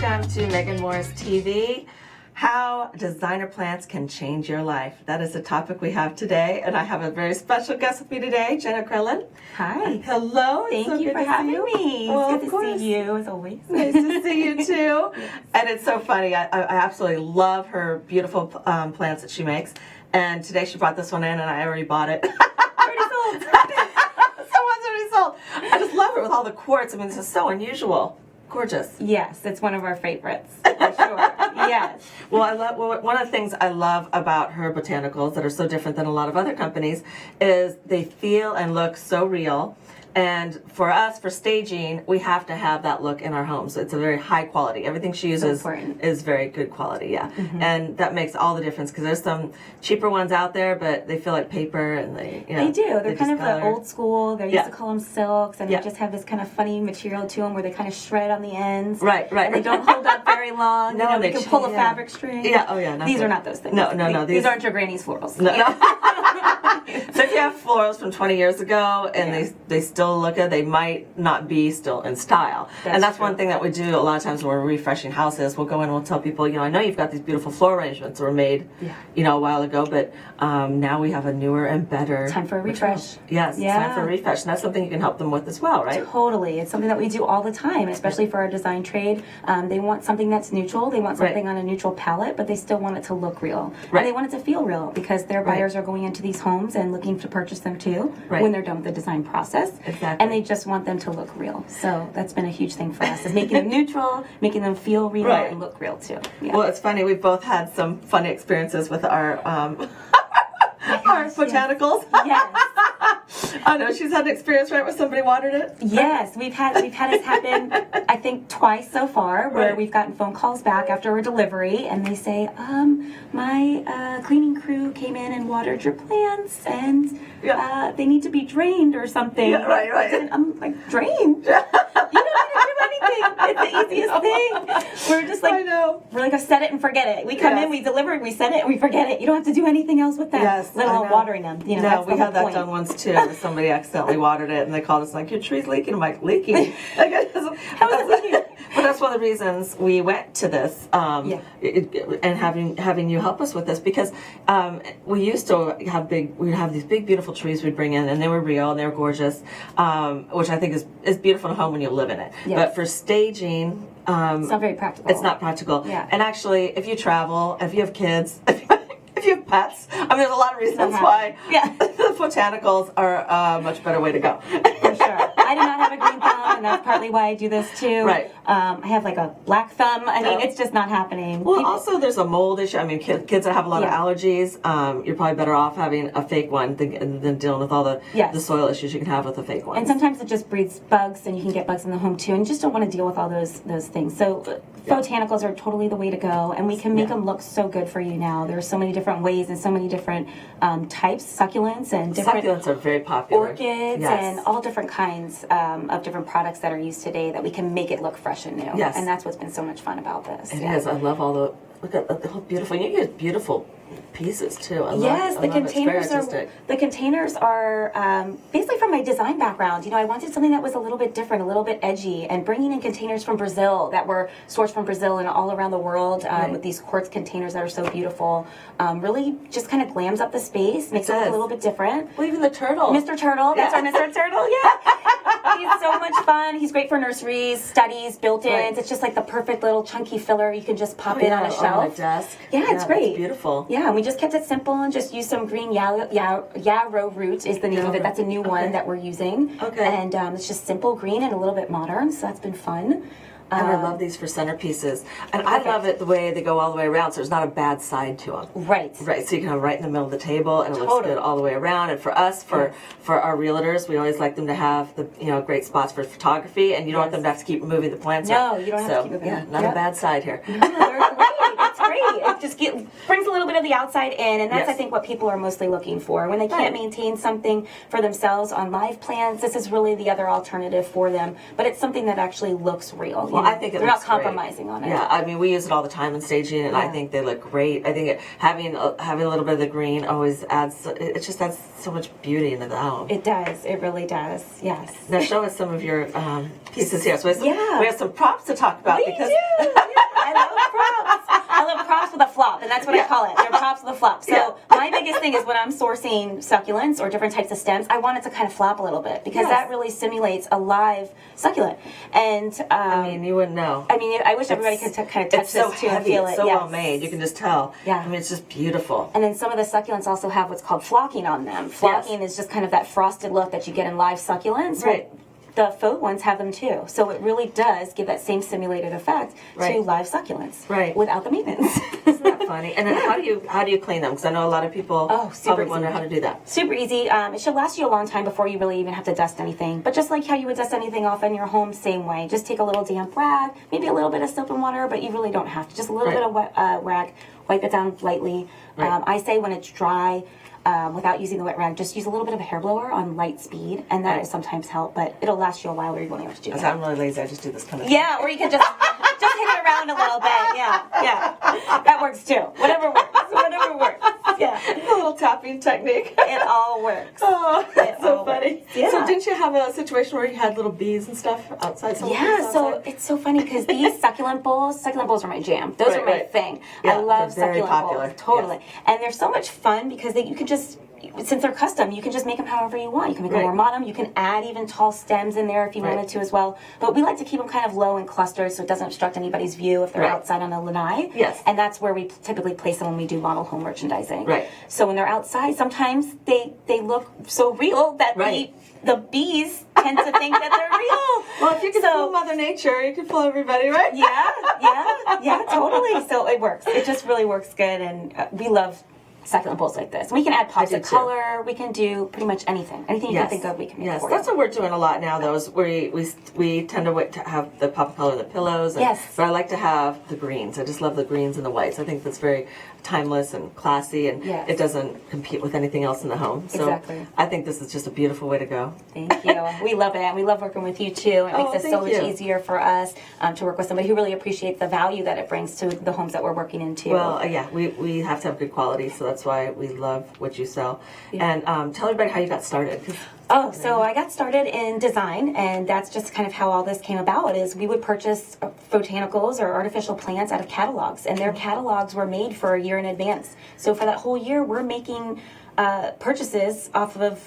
Welcome to Megan Moore's TV. How designer plants can change your life. That is the topic we have today, and I have a very special guest with me today, Jenna Crellin. Hi. Hello. Thank you for having me. Well, it's good to see you, as always. Nice to see you too. Yes. And it's so funny. I absolutely love her beautiful plants that she makes. And today she brought this one in, and I already bought it. Already sold. Someone's already sold. I just love it with all the quartz. I mean, this is so unusual. Gorgeous. Yes, it's one of our favorites, for sure. Yes. Well, one of the things I love about her botanicals that are so different than a lot of other companies is they feel and look so real. And for us, for staging, we have to have that look in our homes. So it's a very high quality. Everything she uses is very good quality, yeah. Mm-hmm. And that makes all the difference because there's some cheaper ones out there, but they feel like paper and they do. They're kind of the old school. They used to call them silks, and they just have this kind of funny material to them where they kind of shred on the ends. Right. And they don't hold up very long. No, they can pull a fabric string. Yeah, oh yeah. These are not those things. No. These aren't your granny's florals. No. So if you have florals from 20 years ago and they still look good, they might not be still in style. That's one thing that we do a lot of times when we're refreshing houses. We'll go in and we'll tell people, I know you've got these beautiful floor arrangements that were made, a while ago, but now we have a newer and better. Time for a refresh. Yes, it's time for a refresh. And that's something you can help them with as well, right? Totally. It's something that we do all the time, especially for our design trade. They want something that's neutral. They want something on a neutral palette, but they still want it to look real. And they want it to feel real because their buyers are going into these homes and looking to purchase them too when they're done with the design process. Exactly. And they just want them to look real. So that's been a huge thing for us, is making them neutral, making them feel real and look real too. Yeah. Well, it's funny. We've both had some funny experiences with our our botanicals. Yes. I know she's had an experience where somebody watered it. Yes, we've had this happen I think twice so far, where we've gotten phone calls back after a delivery and they say, my cleaning crew came in and watered your plants and they need to be drained or something. Yeah, right. And I'm like, drained? You don't need to do anything. It's the easiest thing. We're just like, I know. We're like a set it and forget it. We come in, we deliver it, we set it, and we forget it. You don't have to do anything else with that, let alone watering them. No, that's we had that done once too. Somebody accidentally watered it, and they called us like, "Your tree's leaking." I'm like, "Leaking?" How is it leaking? But that's one of the reasons we went to this, and having you help us with this, because we used to we'd have these big, beautiful trees we'd bring in, and they were real and they were gorgeous, which I think is beautiful at home when you live in it. Yes. But for staging, it's not very practical. It's not practical. Yeah. And actually, if you travel, if you have kids, if you have pets, there's a lot of reasons why the botanicals are a much better way to go. For sure. I do not have a green thumb, and that's partly why I do this too. Right. I have like a black thumb. I mean, it's just not happening. Well, also there's a mold issue. Kids that have a lot of allergies, you're probably better off having a fake one than dealing with all the soil issues you can have with a fake one. And sometimes it just breeds bugs, and you can get bugs in the home too, and you just don't want to deal with all those things. So botanicals are totally the way to go, and we can make them look so good for you now. There's so many different ways and so many different types, succulents and different succulents are very popular. Orchids and all different kinds of different products that are used today that we can make it look fresh and new. Yes. And that's what's been so much fun about this. It is. I love all look at the whole beautiful. You get beautiful pieces too. The containers are basically from my design background. I wanted something that was a little bit different, a little bit edgy, and bringing in containers from Brazil that were sourced from Brazil and all around the world with these quartz containers that are so beautiful. Really just kind of glams up the space, makes it look a little bit different. Well, even the turtle. Mr. Turtle. That's our Mr. Turtle, He's so much fun. He's great for nurseries, studies, built-ins. It's just like the perfect little chunky filler you can just pop in on a shelf. On a desk. Yeah, it's great. It's beautiful. Yeah, and we just kept it simple and just used some green yarrow root is the name of it. That's a new one that we're using. Okay. And it's just simple green and a little bit modern, so that's been fun. And I love these for centerpieces. And I love it the way they go all the way around, so there's not a bad side to them. Right. Right, so you can have right in the middle of the table, and it looks good all the way around. And for us, for our realtors, we always like them to have the great spots for photography, and you don't want them to have to keep moving the plants. No, you don't have to keep moving them. Not a bad side here. No, they're great. It's great. It just brings a little bit of the outside in, and that's I think what people are mostly looking for. When they can't maintain something for themselves on live plants, this is really the other alternative for them. But it's something that actually looks real. Well, I think they're not compromising on it. Yeah, we use it all the time in staging, and I think they look great. I think having a little bit of the green always adds. It just adds so much beauty into the home. It does. It really does. Yes. Now show us some of your pieces here. So we have some props to talk about. We do. I love props with a flop, and that's what I call it. They're props with a flop. So my biggest thing is when I'm sourcing succulents or different types of stems, I want it to kind of flop a little bit because that really simulates a live succulent. And I mean, you wouldn't know. I mean, I wish everybody could kind of touch this too and feel it. It's so well made. You can just tell. Yeah. I mean, it's just beautiful. And then some of the succulents also have what's called flocking on them. Flocking is just kind of that frosted look that you get in live succulents. Right. The faux ones have them too. So it really does give that same simulated effect to live succulents. Right. Without the maintenance. Isn't that funny? And then how do you clean them? Because I know a lot of people probably wonder how to do that. Super easy. It should last you a long time before you really even have to dust anything. But just like how you would dust anything off in your home, same way. Just take a little damp rag, maybe a little bit of soap and water, but you really don't have to. Just a little bit of wet, rag, wipe it down lightly. I say when it's dry, without using the wet rag, just use a little bit of a hair blower on light speed, and that will sometimes help, but it'll last you a while where you won't even have to do that. I'm really lazy. I just do this kind of thing. Yeah, or you can just hit it around a little bit. Yeah. That works too. Whatever works. Yeah. A little tapping technique. It all works. Oh, that's so funny. Yeah. So didn't you have a situation where you had little bees and stuff outside? So it's so funny because these succulent bowls are my jam. Those are my thing. Yeah, I love they're very succulent popular. bowls. Totally. Yes. And they're so much fun because you can just, since they're custom, you can just make them however you want. You can make them more modern. You can add even tall stems in there if you wanted to as well. But we like to keep them kind of low in clusters so it doesn't obstruct anybody's view if they're outside on a lanai. Yes. And that's where we typically place them when we do model home merchandising. Right. So when they're outside, sometimes they look so real that the bees tend to think that they're real. Well, if you can fool Mother Nature, you can fool everybody, right? Yeah, totally. So it works. It just really works good, and we love succulent bowls like this. We can add pops of color. We can do pretty much anything. Anything you can think of, we can make for you. That's what we're doing a lot now, though, is we tend to have the pop of color in the pillows. And, but I like to have the greens. I just love the greens and the whites. I think that's very timeless and classy, and it doesn't compete with anything else in the home. So I think this is just a beautiful way to go. Thank you. We love it, and we love working with you too. It makes it so much easier for us to work with somebody who really appreciates the value that it brings to the homes that we're working into. Well, we have to have good quality, so that's why we love what you sell. And tell everybody how you got started. So I got started in design, and that's just kind of how all this came about. Is we would purchase botanicals or artificial plants out of catalogs, and their catalogs were made for a year in advance. So for that whole year, we're making purchases off of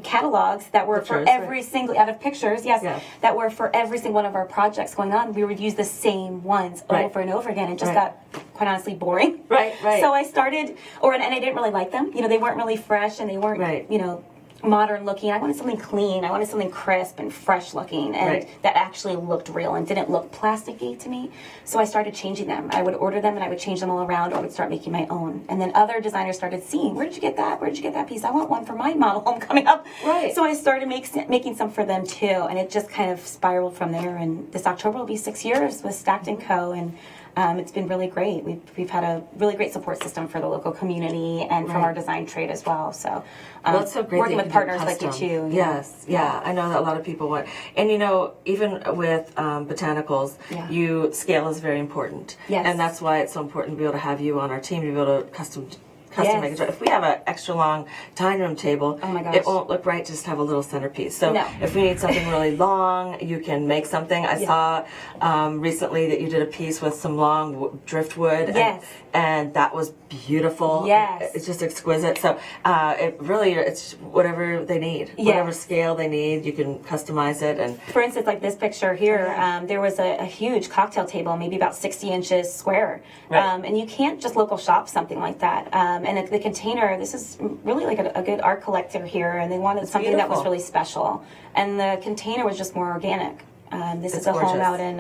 catalogs that were for every single, out of pictures, that were for every single one of our projects going on. We would use the same ones over and over again. It just got, quite honestly, boring. Right. So I started, and I didn't really like them. They weren't really fresh, and they weren't, modern looking. I wanted something clean. I wanted something crisp and fresh looking, and that actually looked real and didn't look plasticky to me. So I started changing them. I would order them and I would change them all around, or I would start making my own. And then other designers started seeing, where did you get that? Where did you get that piece? I want one for my model home coming up. So I started making some for them too, and it just kind of spiraled from there. And this October will be 6 years with Stacked & Co. and it's been really great. We've had a really great support system for the local community and from our design trade as well. So it's so great working with partners like you too. Yes, I know that a lot of people want. And even with botanicals, scale is very important. Yes. And that's why it's so important to be able to have you on our team to be able to custom make it. If we have an extra long dining room table, it won't look right to just have a little centerpiece. So if we need something really long, you can make something. I saw recently that you did a piece with some long driftwood, and that was beautiful. It's just exquisite. So it's whatever they need, whatever scale they need, you can customize it. And for instance, like this picture here, there was a huge cocktail table, maybe about 60 inches square, and you can't just local shop something like that. And the container, this is really like a good art collector here, and they wanted something that was really special. And the container was just more organic. This is a home out in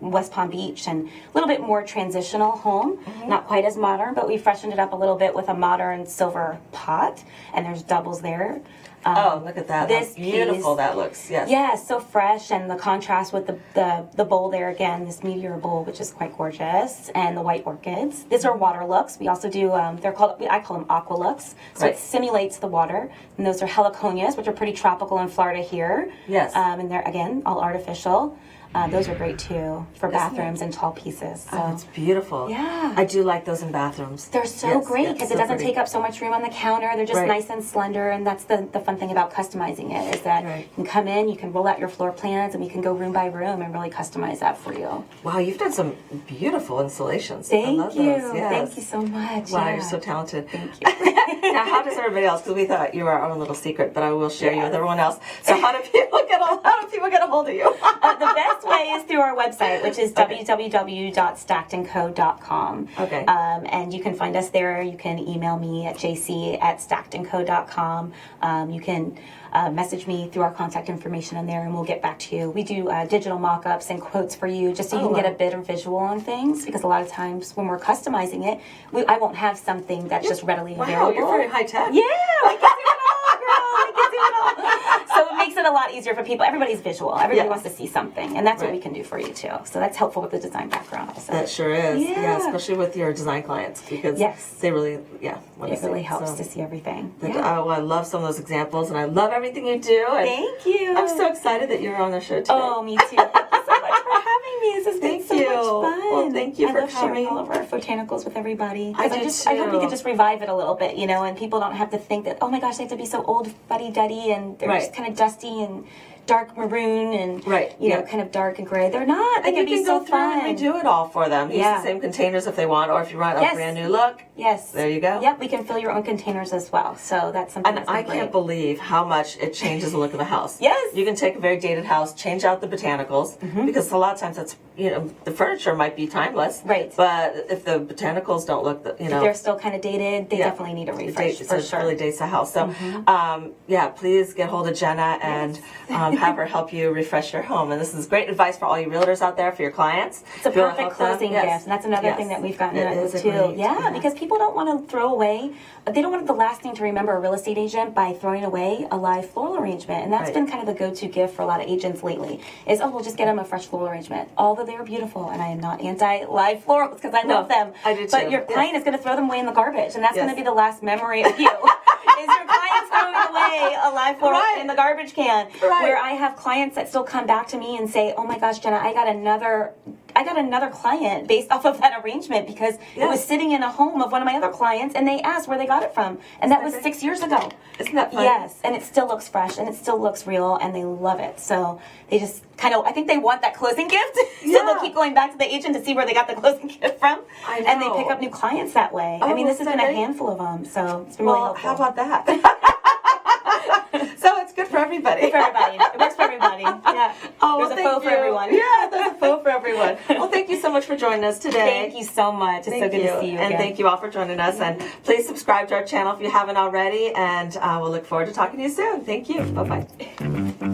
West Palm Beach, and a little bit more transitional home, not quite as modern, but we freshened it up a little bit with a modern silver pot, and there's doubles there. Look at that. How beautiful that looks. Yeah, so fresh, and the contrast with the bowl there again, this meteor bowl, which is quite gorgeous, and the white orchids. These are water looks. We also do, I call them aqua looks, so it simulates the water. And those are heliconias, which are pretty tropical in Florida here. And they're, again, all artificial. Those are great too for bathrooms and tall pieces. So. Oh, that's beautiful. Yeah. I do like those in bathrooms. They're so great because it doesn't take up so much room on the counter. They're just nice and slender, and that's the fun thing about customizing it is that you can come in, you can roll out your floor plans, and we can go room by room and really customize that for you. Wow, you've done some beautiful installations. Thank you. Yes. Thank you so much. Wow, you're so talented. Thank you. Now, how does everybody else? Because we thought you were our own little secret, but I will share you with everyone else. So, how do people get a hold of you? The best way is through our website, which is www.stackedandco.com. Okay. And you can find us there. You can email me at jc@stackedandco.com. You can message me through our contact information in there, and we'll get back to you. We do digital mock-ups and quotes for you, just so you can get a better visual on things, because a lot of times when we're customizing it, I won't have something that's just readily available. Wow, you're very high-tech. Yeah, we can do it all, girl. We can do it all. So it makes it a lot easier for people. Everybody's visual. Everybody wants to see something, and that's what we can do for you too. So that's helpful with the design background also. That sure is. Yeah, especially with your design clients, because they really, want to see. It really helps to see everything. Oh, I love some of those examples, and I love everything you do. And thank you. I'm so excited that you're on the show today. Oh, me too. Thank you so much for having me. This has been so much fun. Well, thank you for love coming. sharing all of our botanicals with everybody. I hope we can just revive it a little bit, and people don't have to think that, oh my gosh, they have to be so old, fuddy-duddy, and they're just kind of dusty and dark maroon and kind of dark and gray. They're not. They can be so fun. And we do it all for them. Use the same containers if they want, or if you want a brand new look. Yes. There you go. Yep, we can fill your own containers as well. So that's something. And I can't believe how much it changes the look of the house. Yes. You can take a very dated house, change out the botanicals, because a lot of times that's the furniture might be timeless. Right. But if the botanicals don't look, if they're still kind of dated, they definitely need a refresh for sure. It really dates the house. So, please get hold of Jenna and have her help you refresh your home. And this is great advice for all you realtors out there, for your clients. It's a perfect closing gift, and that's another thing that we've gotten into too. Because people don't want to throw away. They don't want the last thing to remember a real estate agent by throwing away a live floral arrangement, and that's been kind of the go-to gift for a lot of agents lately. Is we'll just get them a fresh floral arrangement. Although they are beautiful, and I am not anti-live florals because I love them. I do too. But your client is going to throw them away in the garbage, and that's going to be the last memory of you. Is your clients throwing away a live floral in the garbage can? Where I have clients that still come back to me and say, "Oh my gosh, Jenna, I got another client based off of that arrangement because it was sitting in a home of one of my other clients, and they asked where they got it from, and that was 6 years ago." Isn't that fun? Yes, and it still looks fresh, and it still looks real, and they love it. So they just I think they want that closing gift, so they'll keep going back to the agent to see where they got the closing gift from, and they pick up new clients that way. I mean, this has been a handful of them, so it's been really helpful. How about that? So it's good for everybody. Good for everybody. It works for everybody. Yeah. There's a faux for everyone. Yeah, there's a faux for everyone. Well, thank you so much for joining us today. Thank you so much. It's so good to see you again. And thank you all for joining us. And please subscribe to our channel if you haven't already. And we'll look forward to talking to you soon. Thank you. Bye-bye.